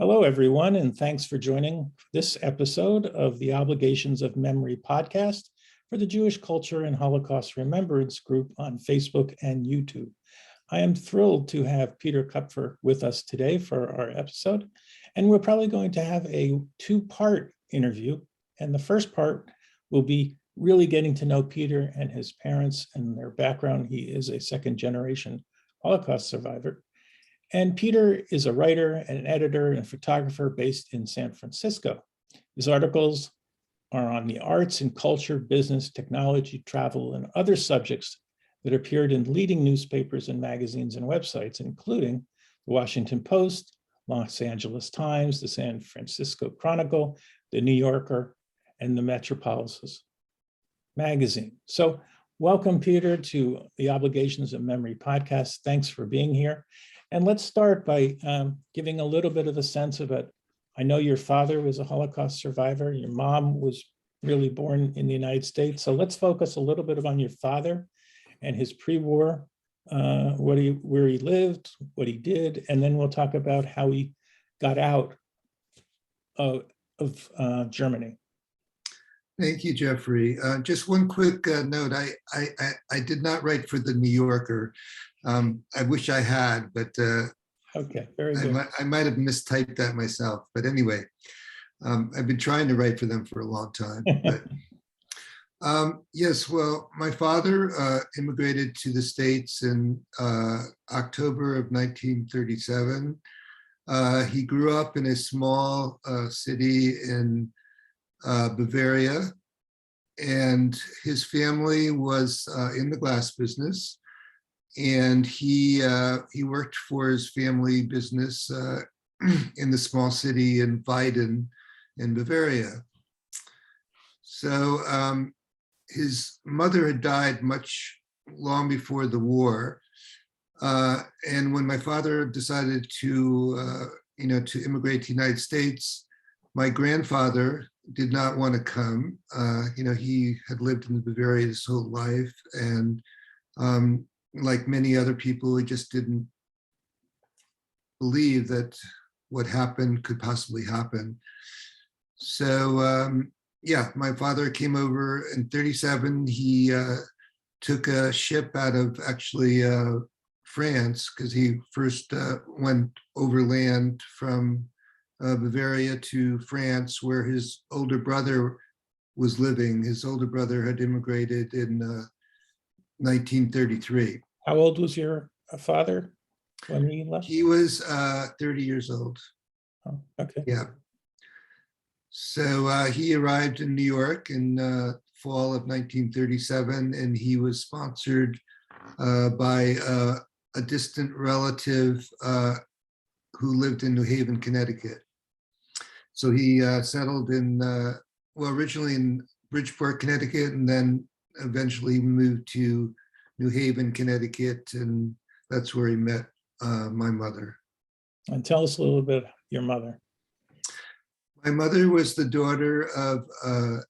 Hello, everyone, and thanks for joining this episode of the Obligations of Memory podcast for the Jewish Culture and Holocaust Remembrance group on Facebook and YouTube. I am thrilled to have Peter Kupfer with us today for our episode, and we're probably going to have a two-part interview. And the first part will be really getting to know Peter and his parents and their background. He is a second-generation Holocaust survivor. And Peter is a writer and an editor and photographer based in San Francisco. His articles are on the arts and culture, business, technology, travel, and other subjects that appeared in leading newspapers and magazines and websites, including the Washington Post, Los Angeles Times, the San Francisco Chronicle, the New Yorker, and the Metropolis magazine. So welcome, Peter, to the Obligations of Memory podcast. Thanks for being here. And let's start by giving a little bit of a sense of it. I know your father was a Holocaust survivor. Your mom was really born in the United States. So let's focus a little bit on your father and his pre-war, where he lived, what he did, and then we'll talk about how he got out of Germany. Thank you, Jeffrey. Just one quick note. I did not write for the New Yorker. I wish I had, but okay, very good. I might have mistyped that myself. But anyway, I've been trying to write for them for a long time. But yes, well, my father immigrated to the States in October of 1937. He grew up in a small city in Bavaria, and his family was in the glass business, and he worked for his family business in the small city in Weiden in Bavaria. So his mother had died much long before the war, and when my father decided to immigrate to the United States, my grandfather did not want to come. He had lived in Bavaria his whole life, and like many other people, he just didn't believe that what happened could possibly happen. So my father came over in 1937. He took a ship out of actually France, because he first went overland from Bavaria to France, where his older brother was living. His older brother had immigrated in 1933. How old was your father when he left? He was 30 years old. Oh, okay. Yeah. So he arrived in New York in fall of 1937, and he was sponsored by a distant relative who lived in New Haven, Connecticut. So he settled in, originally in Bridgeport, Connecticut, and then eventually moved to New Haven, Connecticut, and that's where he met my mother. And tell us a little bit your mother. My mother was the daughter of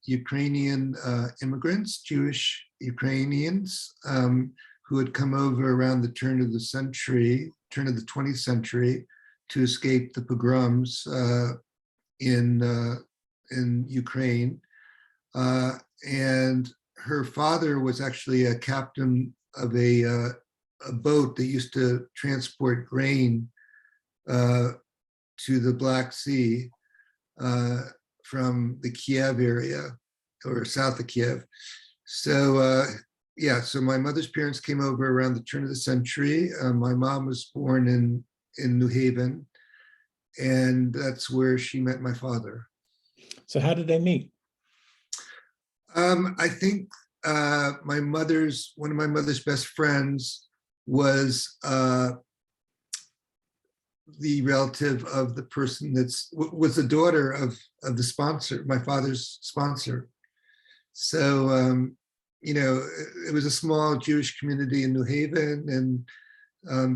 Ukrainian immigrants, Jewish Ukrainians, who had come over around the turn of the 20th century, to escape the pogroms in Ukraine. And her father was actually a captain of a boat that used to transport grain to the Black Sea from the Kiev area, or south of Kiev. So so my mother's parents came over around the turn of the century. My mom was born in New Haven, and that's where she met my father. So how did they meet? I think one of my mother's best friends was the relative of the person was the daughter of the sponsor, my father's sponsor. So it was a small Jewish community in New Haven, and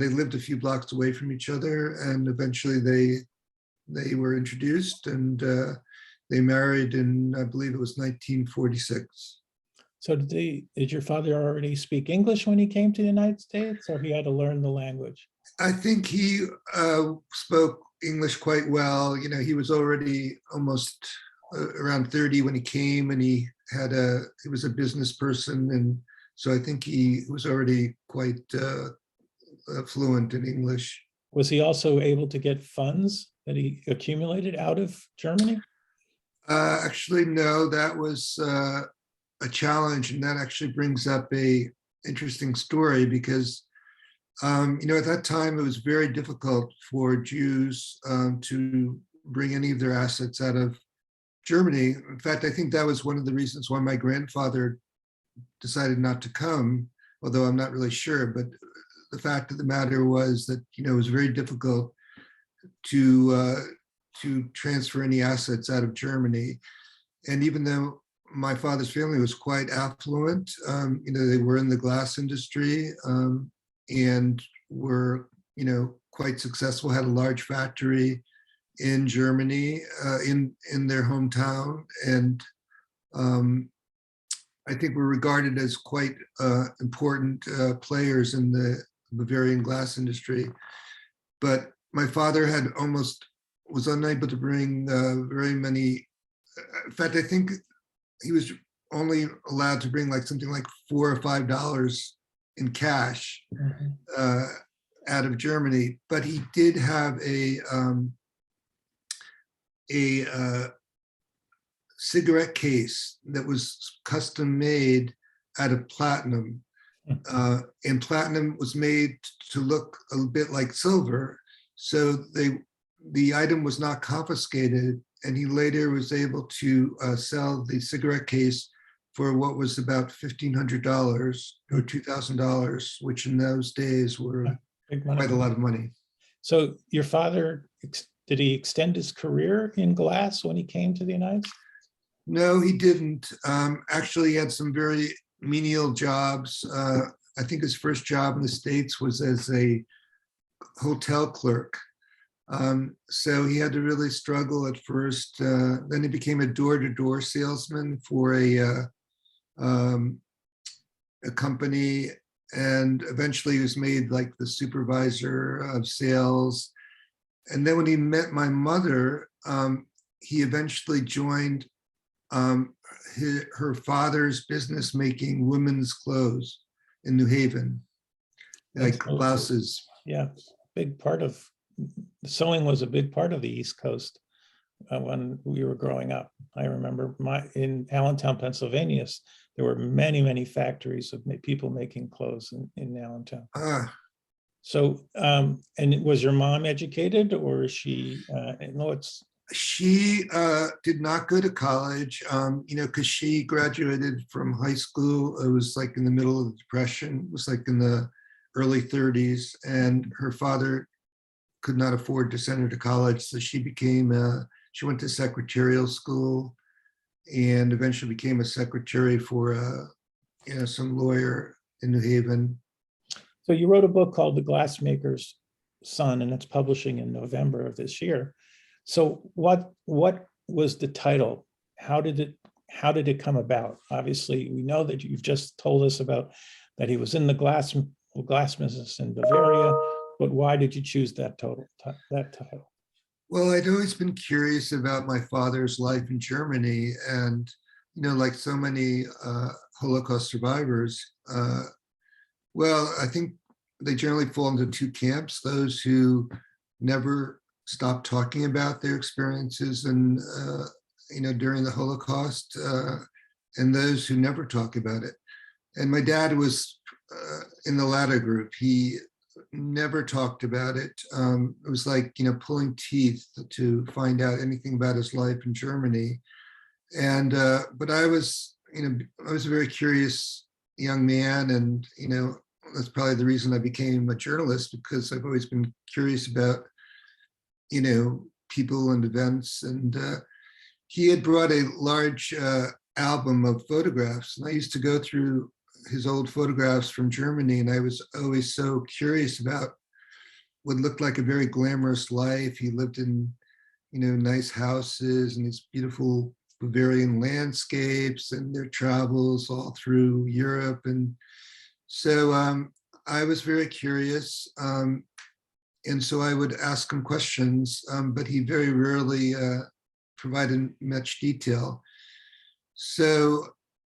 they lived a few blocks away from each other, and eventually they were introduced, and they married in, I believe it was 1946. So did your father already speak English when he came to the United States, or he had to learn the language? I think he spoke English quite well. He was already almost around 30 when he came, and he was a business person, and so I think he was already quite fluent in English. Was he also able to get funds that he accumulated out of Germany? Actually, no, that was a challenge, and that actually brings up a interesting story because at that time it was very difficult for Jews to bring any of their assets out of Germany. In fact, I think that was one of the reasons why my grandfather decided not to come, although I'm not really sure. But the fact of the matter was that it was very difficult to transfer any assets out of Germany. And even though my father's family was quite affluent, they were in the glass industry and were quite successful, had a large factory in Germany, in their hometown, and I think were regarded as quite important players in the Bavarian glass industry. But my father was unable to bring very many. In fact, I think he was only allowed to bring something like $4 or $5 in cash out of Germany. But he did have a cigarette case that was custom made out of platinum. And platinum was made to look a bit like silver. So the item was not confiscated, and he later was able to sell the cigarette case for what was about $1,500 or $2,000, which in those days were quite a lot of money. So your father, did he extend his career in glass when he came to the United States? No, he didn't. Actually, he had some very menial jobs. I think his first job in the States was as a hotel clerk. So he had to really struggle at first. Then he became a door-to-door salesman for a company, and eventually he was made like the supervisor of sales. And then when he met my mother, he eventually joined her father's business making women's clothes in New Haven, like blouses. Yeah, big part of sewing was a big part of the East Coast when we were growing up. I remember in Allentown, Pennsylvania, there were many, many factories of people making clothes in Allentown. So, and was your mom educated, or is she? She did not go to college, because she graduated from high school. It was like in the middle of the Depression. It was like in the early 30s, and her father could not afford to send her to college, so she went to secretarial school, and eventually became a secretary for some lawyer in New Haven. So you wrote a book called The Glassmaker's Son, and it's publishing in November of this year. So what was the title? How did it come about? Obviously, we know that you've just told us about that he was in the glass business in Bavaria, but why did you choose that title? Well, I'd always been curious about my father's life in Germany, and like so many Holocaust survivors, I think they generally fall into two camps: those who never stopped talking about their experiences and during the Holocaust, and those who never talk about it. And my dad was in the latter group. He never talked about it. It was like pulling teeth to find out anything about his life in Germany. And but I was a very curious young man, and that's probably the reason I became a journalist, because I've always been curious about people and events. And he had brought a large album of photographs, and I used to go through his old photographs from Germany, and I was always so curious about what looked like a very glamorous life. He lived in nice houses and these beautiful Bavarian landscapes, and their travels all through Europe. And so I was very curious. and so I would ask him questions, but he very rarely provided much detail. So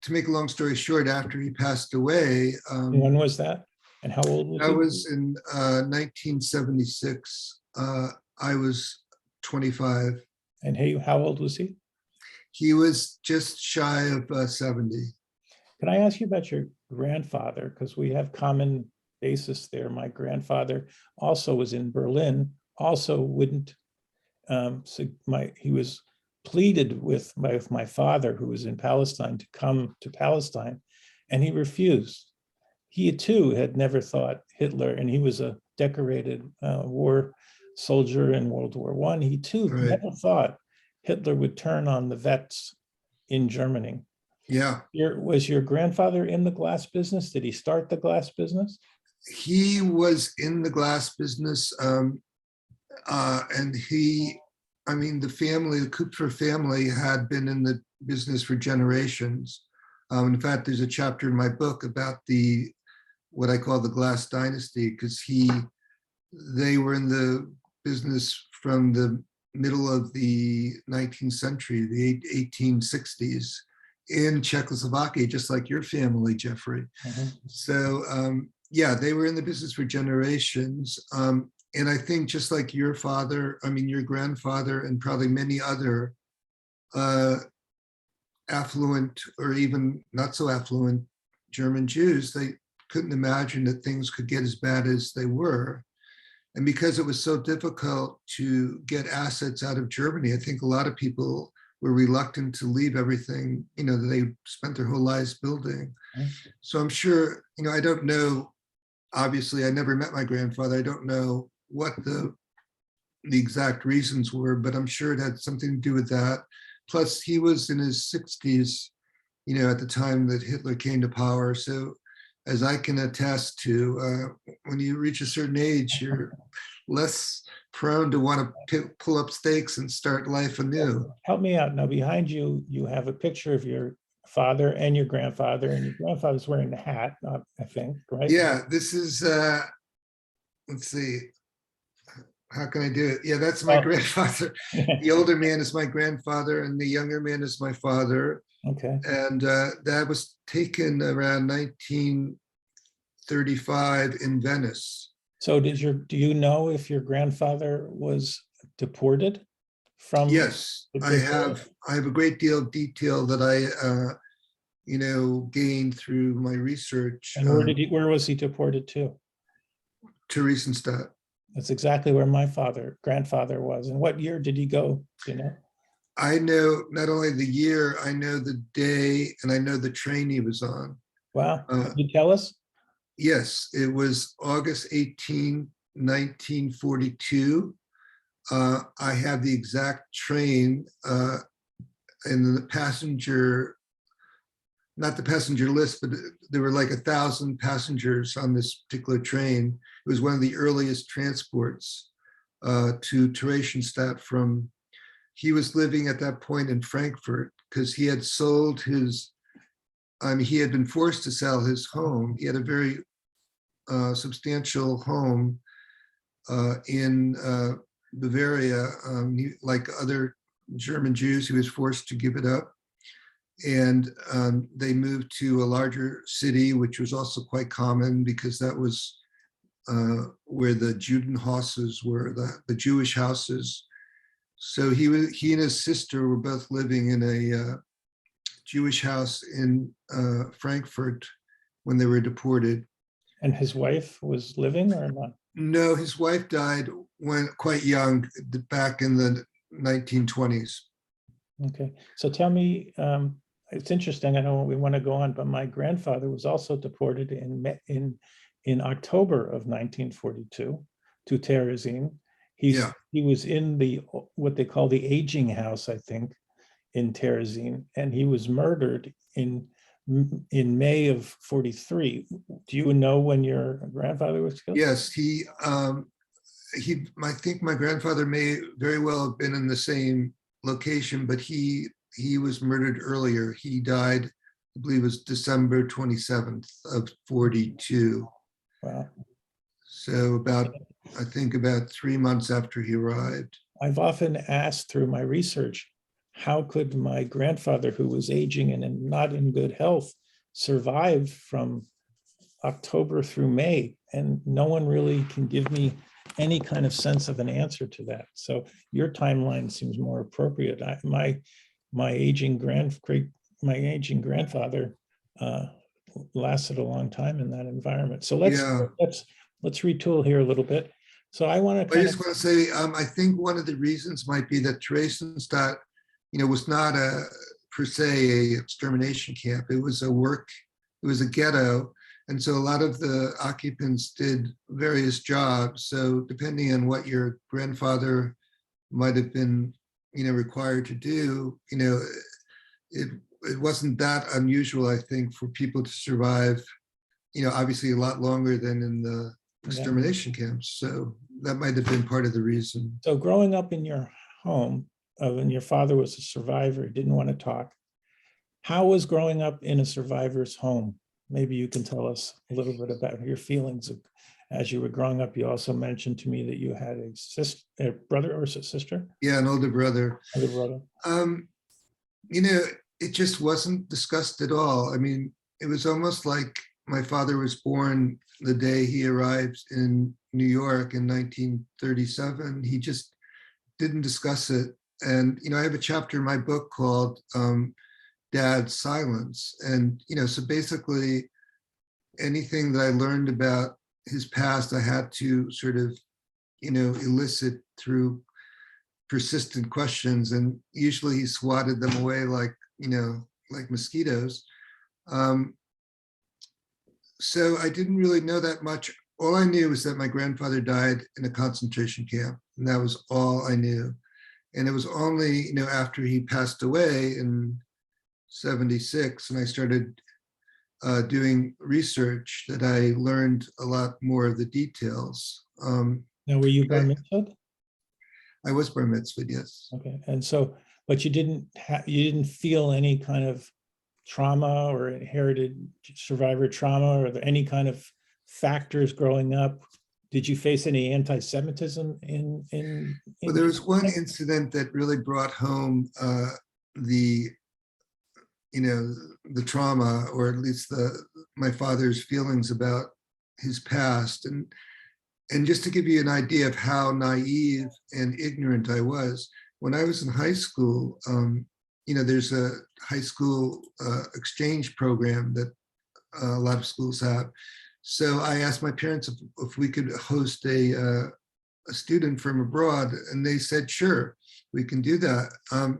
to make a long story short, after he passed away, When was that? And how old was that he? was in 1976. I was 25. And how old was he? He was just shy of 70. Can I ask you about your grandfather? Because we have common basis there. My grandfather also was in Berlin, also wouldn't, he was pleaded with my father, who was in Palestine, to come to Palestine, and he refused. He too had never thought Hitler, and he was a decorated war soldier in World War I. He too Right. never thought Hitler would turn on the vets in Germany. Yeah. Was your grandfather in the glass business? Did he start the glass business? He was in the glass business, and the family, the Kupfer family, had been in the business for generations. In fact, there's a chapter in my book about what I call the glass dynasty, because they were in the business from the middle of the 19th century, the 1860s, in Czechoslovakia, just like your family, Jeffrey. So yeah, they were in the business for generations. And I think just like your grandfather, and probably many other affluent or even not so affluent German Jews, they couldn't imagine that things could get as bad as they were. And because it was so difficult to get assets out of Germany, I think a lot of people were reluctant to leave everything, that they spent their whole lives building. So I'm sure, I don't know, obviously I never met my grandfather. I don't know what the exact reasons were, but I'm sure it had something to do with that. Plus he was in his 60s, at the time that Hitler came to power. So as I can attest to, when you reach a certain age, you're less prone to want to pull up stakes and start life anew. Help me out. Now, behind you, you have a picture of your father and your grandfather, and your grandfather's wearing the hat, I think, right? Yeah, this is, let's see, how can I do it? Yeah, that's my grandfather. The older man is my grandfather, and the younger man is my father. Okay. And that was taken around 1935 in Venice. So do you know if your grandfather was deported from? Yes, I have a great deal of detail that I gained through my research. And where was he deported to? Theresienstadt. That's exactly where my grandfather was. And what year did he go? Do you know? I know not only the year, I know the day, and I know the train he was on. Wow. Can you tell us? Yes, it was August 18, 1942. I have the exact train and the passenger, not the passenger list, but there were like 1,000 passengers on this particular train. It was one of the earliest transports to Theresienstadt from, he was living at that point in Frankfurt because he had sold his, he had been forced to sell his home. He had a very substantial home in Bavaria. Like other German Jews, he was forced to give it up. And they moved to a larger city, which was also quite common because that was where the Judenhauses were, the Jewish houses. So he and his sister were both living in a Jewish house in Frankfurt when they were deported. And his wife was living or not? No, his wife died when quite young, back in the 1920s. Okay, so tell me, it's interesting. I know we want to go on, but my grandfather was also deported in October of 1942 to Terezin. He was in what they call the aging house, I think, in Terezin, and he was murdered in May of 43. Do you know when your grandfather was killed? Yes, I think my grandfather may very well have been in the same location, but he was murdered earlier. He died, I believe it was December 27th of 42. Wow. So about, I think about 3 months after he arrived. I've often asked through my research, how could my grandfather, who was aging and not in good health, survive from October through May? And no one really can give me any kind of sense of an answer to that. So your timeline seems more appropriate. My aging grandfather lasted a long time in that environment. So Yeah. let's retool here a little bit. So I want to I kind just of want to say, I think one of the reasons might be that Theresienstadt, was not a per se a extermination camp. It was a ghetto. And so a lot of the occupants did various jobs. So depending on what your grandfather might have been, required to do, it wasn't that unusual, I think, for people to survive, obviously a lot longer than in the extermination camps. So that might have been part of the reason. So growing up in your home, and your father was a survivor, didn't want to talk. How was growing up in a survivor's home? Maybe you can tell us a little bit about your feelings as you were growing up. You also mentioned to me that you had a brother or a sister? Yeah, an older brother. Older brother. It just wasn't discussed at all. I mean, it was almost like my father was born the day he arrived in New York in 1937. He just didn't discuss it. And, I have a chapter in my book called Dad's Silence. And, so basically anything that I learned about his past, I had to sort of, elicit through persistent questions. And usually he swatted them away like mosquitoes. So I didn't really know that much. All I knew was that my grandfather died in a concentration camp, and that was all I knew. And it was only, after he passed away in 76, and I started doing research that I learned a lot more of the details. Now, were you bar mitzvahed? I was bar mitzvahed, yes. Okay, and so, but you didn't feel any kind of trauma or inherited survivor trauma, or any kind of factors growing up? Did you face any anti-Semitism in Well, there was one incident that really brought home the trauma, or at least my father's feelings about his past. And just to give you an idea of how naive and ignorant I was, when I was in high school, there's a high school exchange program that a lot of schools have. So I asked my parents if we could host a student from abroad, and they said, sure, we can do that.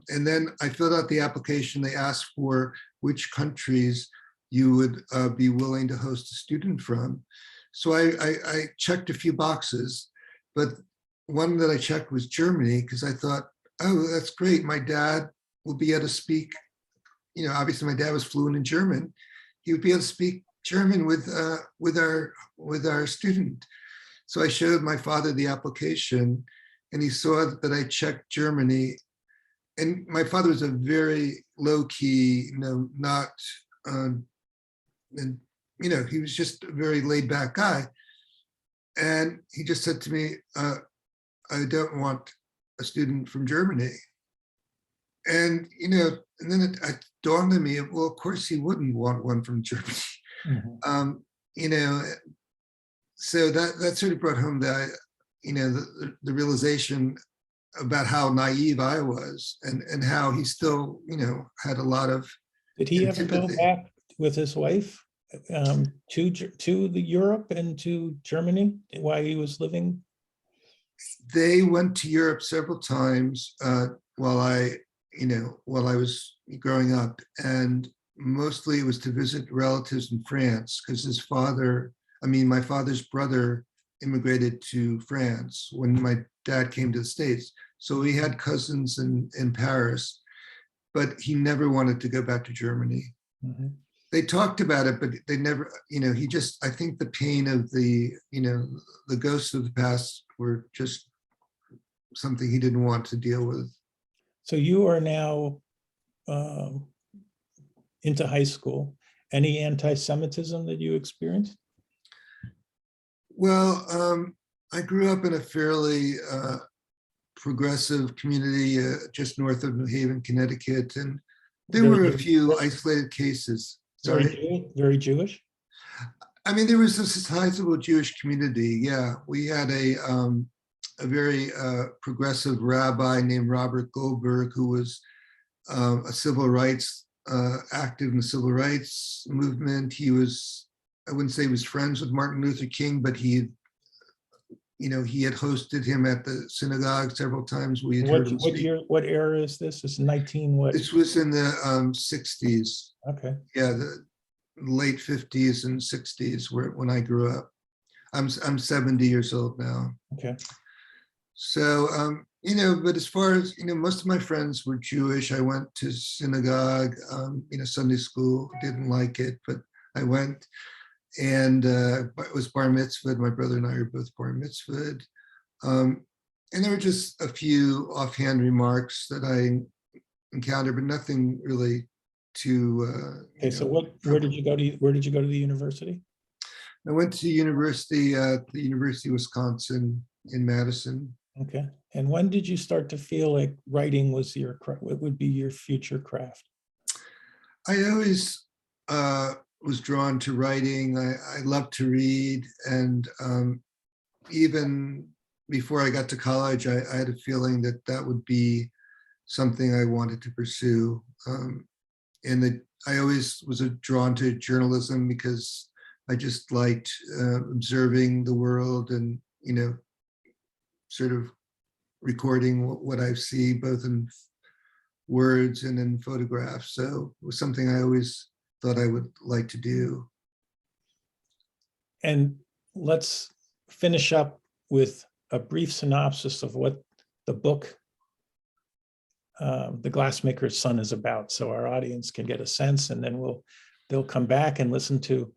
And then I filled out the application. They asked for which countries you would be willing to host a student from. So I checked a few boxes, but one that I checked was Germany, because I thought, oh, that's great. My dad will be able to speak, obviously my dad was fluent in German. He would be able to speak German with our student. So I showed my father the application, and he saw that I checked Germany. And my father was a very low key, not, and he was just a very laid back guy. And he just said to me, I don't want a student from Germany. And, and then it dawned on me, well, of course he wouldn't want one from Germany. Mm-hmm. So that sort of brought home the realization about how naive I was, and how he still, had a lot of Did he antipathy. ever go back with his wife to the Europe and to Germany while he was living? They went to Europe several times while I was growing up, and mostly it was to visit relatives in France, because my father's brother immigrated to France when my dad came to the States. So he had cousins in Paris, but he never wanted to go back to Germany. Mm-hmm. They talked about it, but they never, I think the pain of the ghosts of the past were just something he didn't want to deal with. So you are now into high school. Any anti-Semitism that you experienced? Well, I grew up in a fairly progressive community just north of New Haven, Connecticut, and there were a few isolated cases. Sorry? Very Jewish? I mean, there was a sizable Jewish community. Yeah, we had a very progressive rabbi named Robert Goldberg, who was a civil rights active in the civil rights movement. He was, I wouldn't say he was friends with Martin Luther King, but he had hosted him at the synagogue several times. We had heard him speak. What era is this? It's 19 what? This was in the 60s. Okay. Yeah, the late 50s and 60s when I grew up. I'm 70 years old now. Okay. So, but as far as, most of my friends were Jewish. I went to synagogue, Sunday school, didn't like it, but I went. And it was bar mitzvahed. My brother and I were both bar mitzvahed. And there were just a few offhand remarks that I encountered, but nothing really too. Okay, so where did you go to? Where did you go to the university? I went to university at the University of Wisconsin in Madison. Okay, and when did you start to feel like writing was what would be your future craft? I always was drawn to writing. I love to read, and even before I got to college, I had a feeling that would be something I wanted to pursue. And that I always was drawn to journalism because I just liked observing the world and, sort of recording what I see both in words and in photographs. So it was something I always thought I would like to do. And let's finish up with a brief synopsis of what the book, The Glassmaker's Son, is about, so our audience can get a sense, and then they'll come back and listen to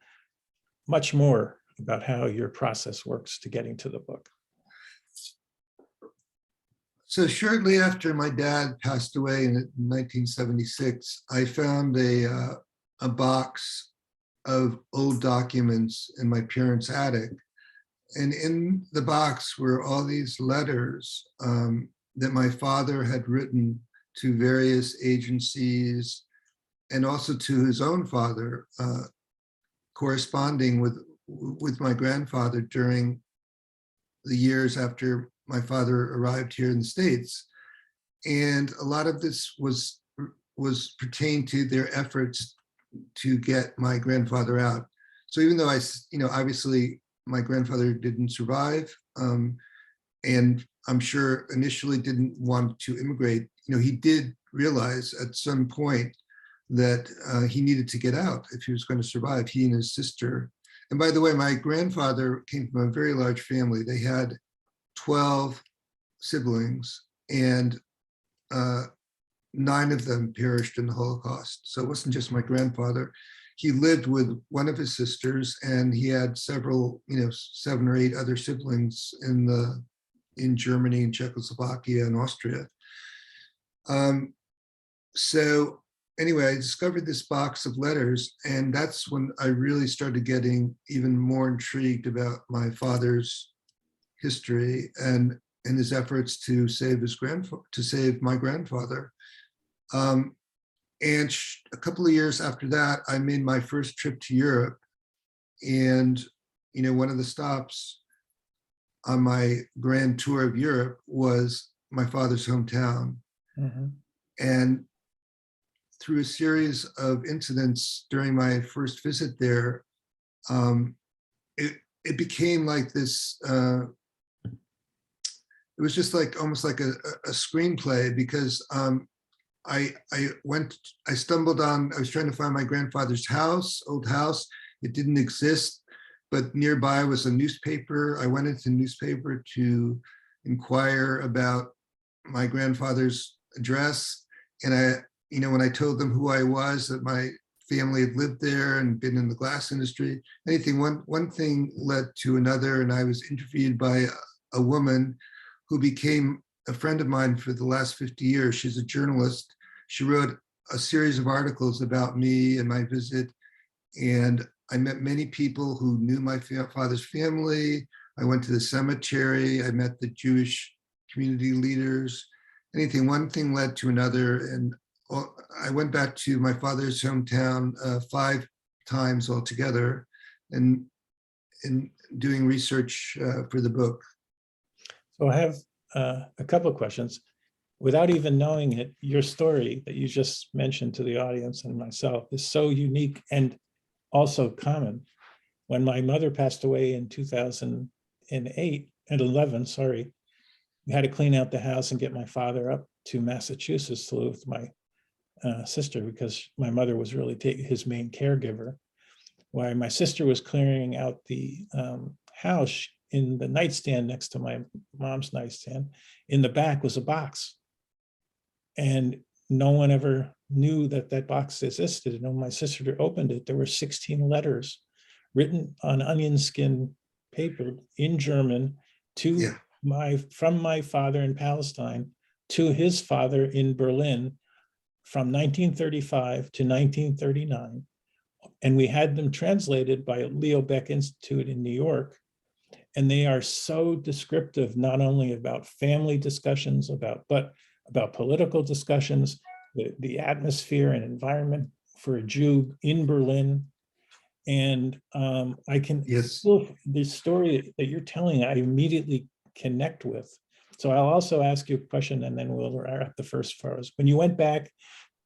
much more about how your process works to getting to the book. So shortly after my dad passed away in 1976, I found a box of old documents in my parents' attic. And in the box were all these letters that my father had written to various agencies and also to his own father, corresponding with my grandfather during the years after my father arrived here in the States. And a lot of this was pertained to their efforts to get my grandfather out. So even though obviously my grandfather didn't survive, and I'm sure initially didn't want to immigrate, he did realize at some point that he needed to get out if he was going to survive, he and his sister. And by the way, my grandfather came from a very large family. They had 12 siblings, and 9 of them perished in the Holocaust. So it wasn't just my grandfather. He lived with one of his sisters, and he had several, 7 or 8 other siblings in Germany and Czechoslovakia and Austria. So anyway, I discovered this box of letters, and that's when I really started getting even more intrigued about my father's history and his efforts to save my grandfather. And a couple of years after that, I made my first trip to Europe. And, one of the stops on my grand tour of Europe was my father's hometown. Mm-hmm. And through a series of incidents during my first visit there, it became like this, it was just like almost like a screenplay, because I stumbled on, I was trying to find my grandfather's old house. It didn't exist, but nearby was a newspaper. I went into the newspaper to inquire about my grandfather's address. And when I told them who I was, that my family had lived there and been in the glass industry, one thing led to another. And I was interviewed by a woman who became a friend of mine for the last 50 years. She's a journalist. She wrote a series of articles about me and my visit. And I met many people who knew my father's family. I went to the cemetery. I met the Jewish community leaders. One thing led to another. And I went back to my father's hometown 5 times altogether and in doing research for the book. So I have a couple of questions. Without even knowing it, your story that you just mentioned to the audience and myself is so unique and also common. When my mother passed away in 2008 and 11, sorry, we had to clean out the house and get my father up to Massachusetts to live with my sister because my mother was really his main caregiver. While my sister was clearing out the house, in the nightstand next to my mom's nightstand, in the back was a box. And no one ever knew that that box existed. And when my sister opened it, there were 16 letters written on onion skin paper in German to from my father in Palestine to his father in Berlin from 1935 to 1939. And we had them translated by Leo Beck Institute in New York. And they are so descriptive, not only about family discussions, but about political discussions, the atmosphere and environment for a Jew in Berlin. And I can still, the story that you're telling, I immediately connect with. So I'll also ask you a question and then we'll wrap the first for us. When you went back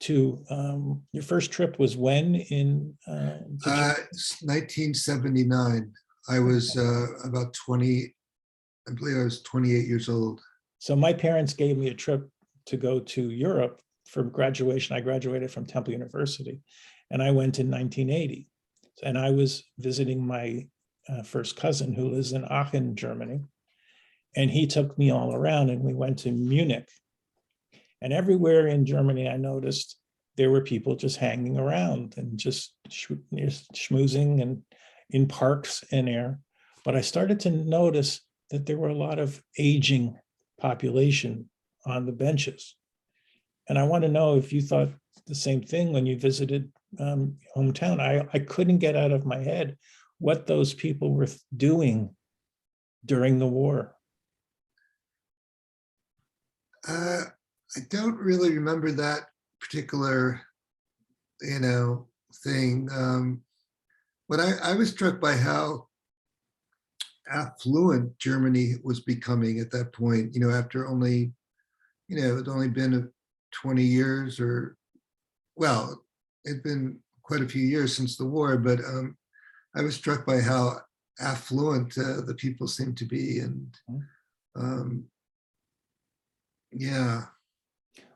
to your first trip was when in 1979. I was about 20, I believe I was 28 years old. So my parents gave me a trip to go to Europe for graduation. I graduated from Temple University and I went in 1980. And I was visiting my first cousin who lives in Aachen, Germany. And he took me all around and we went to Munich. And everywhere in Germany, I noticed there were people just hanging around and just schmoozing and in parks and air. But I started to notice that there were a lot of aging population on the benches. And I want to know if you thought the same thing when you visited hometown. I couldn't get out of my head what those people were doing during the war. I don't really remember that particular, thing. But I was struck by how affluent Germany was becoming at that point, after only, it'd only been 20 years it'd been quite a few years since the war, but I was struck by how affluent the people seemed to be. And yeah.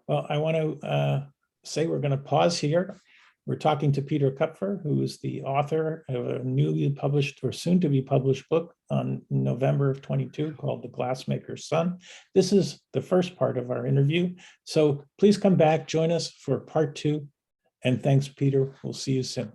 Well, I want to say we're going to pause here. We're talking to Peter Kupfer, who is the author of a newly published or soon to be published book on November of 22 called The Glassmaker's Son. This is the first part of our interview. So please come back, join us for part 2. And thanks, Peter. We'll see you soon.